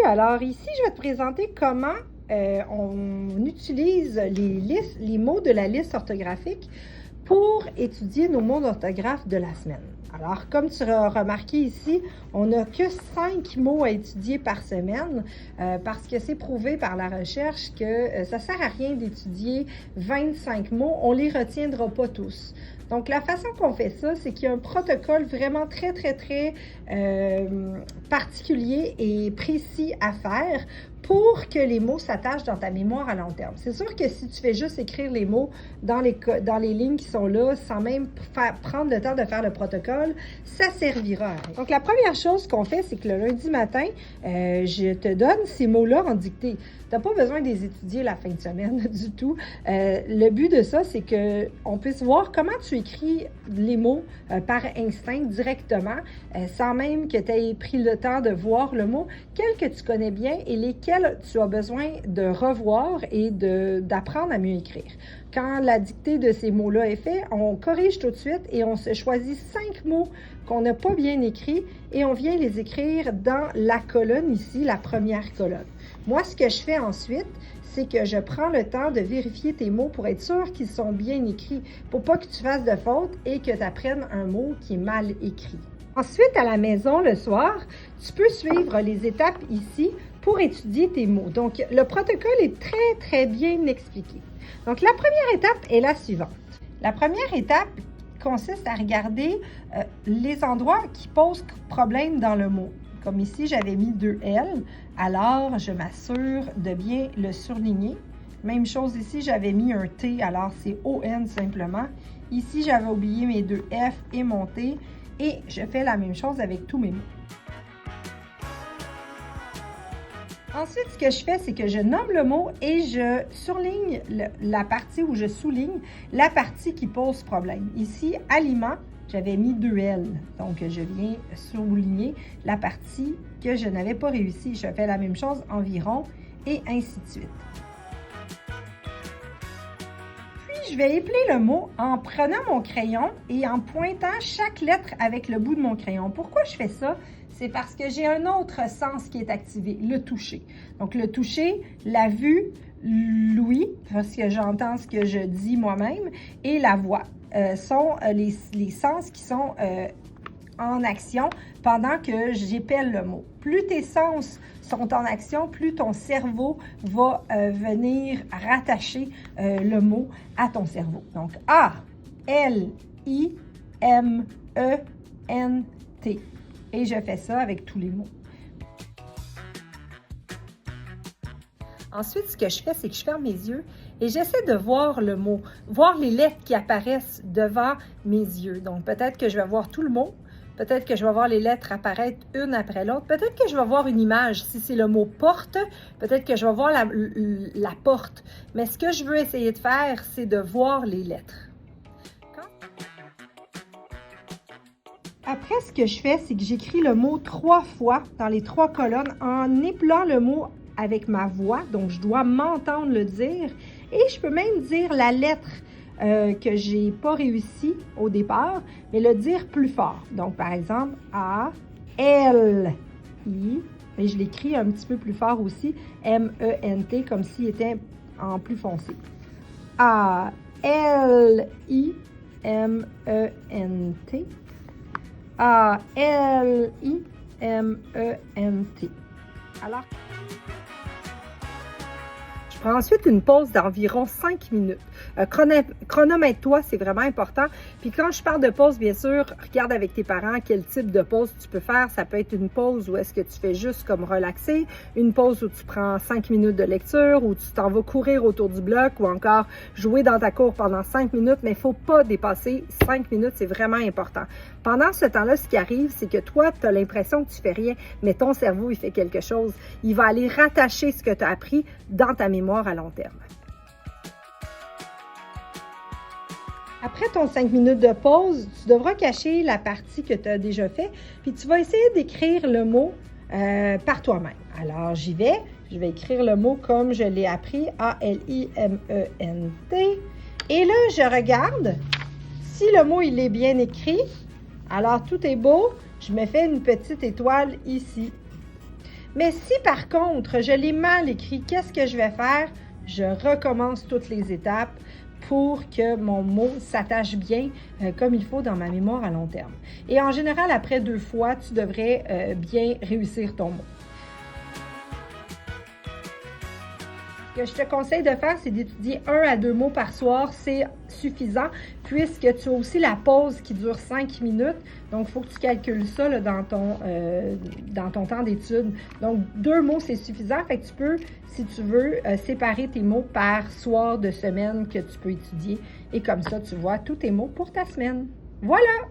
Alors ici, je vais te présenter comment on utilise les mots de la liste orthographique pour étudier nos mots d'orthographe de la semaine. Alors, comme tu as remarqué ici, on n'a que 5 mots à étudier par semaine parce que c'est prouvé par la recherche que ça ne sert à rien d'étudier 25 mots, on ne les retiendra pas tous. Donc, la façon qu'on fait ça, c'est qu'il y a un protocole vraiment très particulier et précis à faire pour que les mots s'attachent dans ta mémoire à long terme. C'est sûr que si tu fais juste écrire les mots dans les lignes qui sont là, sans même prendre le temps de faire le protocole, ça servira à rien. Donc, la première chose qu'on fait, c'est que le lundi matin, je te donne ces mots-là en dictée. Tu n'as pas besoin de les étudier la fin de semaine du tout. Le but de ça, c'est qu'on puisse voir comment tu écris les mots par instinct directement, sans même que tu aies pris le temps de voir le mot, quel que tu connais bien et lesquels tu as besoin de revoir et d'apprendre à mieux écrire. Quand la dictée de ces mots-là est faite, on corrige tout de suite et on se choisit 5 mots qu'on n'a pas bien écrits et on vient les écrire dans la colonne ici, la première colonne. Moi, ce que je fais ensuite, c'est que je prends le temps de vérifier tes mots pour être sûr qu'ils sont bien écrits, pour pas que tu fasses de faute et que tu apprennes un mot qui est mal écrit. Ensuite, à la maison, le soir, tu peux suivre les étapes ici pour étudier tes mots. Donc, le protocole est très bien expliqué. Donc, la première étape est la suivante. La première étape consiste à regarder les endroits qui posent problème dans le mot. Comme ici, j'avais mis 2 L, alors je m'assure de bien le surligner. Même chose ici, j'avais mis un T, alors c'est ON simplement. Ici, j'avais oublié mes 2 F et mon T, et je fais la même chose avec tous mes mots. Ensuite, ce que je fais, c'est que je nomme le mot et je surligne la partie où je souligne la partie qui pose problème. Ici, aliment, j'avais mis 2 L. Donc, je viens souligner la partie que je n'avais pas réussi. Je fais la même chose environ et ainsi de suite. Puis, je vais épeler le mot en prenant mon crayon et en pointant chaque lettre avec le bout de mon crayon. Pourquoi je fais ça? C'est parce que j'ai un autre sens qui est activé, le toucher. Donc, le toucher, la vue, l'ouïe, parce que j'entends ce que je dis moi-même, et la voix sont les sens qui sont en action pendant que j'épelle le mot. Plus tes sens sont en action, plus ton cerveau va venir rattacher le mot à ton cerveau. Donc, A, L, I, M, E, N, T. Et je fais ça avec tous les mots. Ensuite, ce que je fais, c'est que je ferme mes yeux et j'essaie de voir le mot, voir les lettres qui apparaissent devant mes yeux. Donc, peut-être que je vais voir tout le mot, peut-être que je vais voir les lettres apparaître une après l'autre, peut-être que je vais voir une image. Si c'est le mot porte, peut-être que je vais voir la porte. Mais ce que je veux essayer de faire, c'est de voir les lettres. Après, ce que je fais, c'est que j'écris le mot 3 fois dans les 3 colonnes en épelant le mot avec ma voix. Donc, je dois m'entendre le dire. Et je peux même dire la lettre que je n'ai pas réussi au départ, mais le dire plus fort. Donc, par exemple, A, L, I. Et je l'écris un petit peu plus fort aussi. M, E, N, T, comme s'il était en plus foncé. A, L, I, M, E, N, T. A, L, I, M, E, N, T. Alors, je prends ensuite une pause d'environ 5 minutes. Chronomètre-toi, c'est vraiment important. Puis quand je parle de pause, bien sûr, regarde avec tes parents quel type de pause tu peux faire. Ça peut être une pause où est-ce que tu fais juste comme relaxer, une pause où tu prends 5 minutes de lecture, où tu t'en vas courir autour du bloc ou encore jouer dans ta cour pendant 5 minutes, mais il ne faut pas dépasser 5 minutes, c'est vraiment important. Pendant ce temps-là, ce qui arrive, c'est que toi, tu as l'impression que tu fais rien, mais ton cerveau, il fait quelque chose. Il va aller rattacher ce que tu as appris dans ta mémoire à long terme. Après ton 5 minutes de pause, tu devras cacher la partie que tu as déjà fait, puis tu vas essayer d'écrire le mot par toi-même. Alors, j'y vais. Je vais écrire le mot comme je l'ai appris, A-L-I-M-E-N-T. Et là, je regarde. Si le mot, il est bien écrit, alors tout est beau. Je me fais une petite étoile ici. Mais si par contre, je l'ai mal écrit, qu'est-ce que je vais faire? Je recommence toutes les étapes pour que mon mot s'attache bien comme il faut dans ma mémoire à long terme. Et en général, après 2 fois, tu devrais bien réussir ton mot. Ce que je te conseille de faire, c'est d'étudier 1 à 2 mots par soir. C'est suffisant puisque tu as aussi la pause qui dure 5 minutes. Donc, il faut que tu calcules ça là, dans ton temps d'étude. Donc, 2 mots, c'est suffisant. Fait que tu peux, si tu veux, séparer tes mots par soir de semaine que tu peux étudier. Et comme ça, tu vois tous tes mots pour ta semaine. Voilà!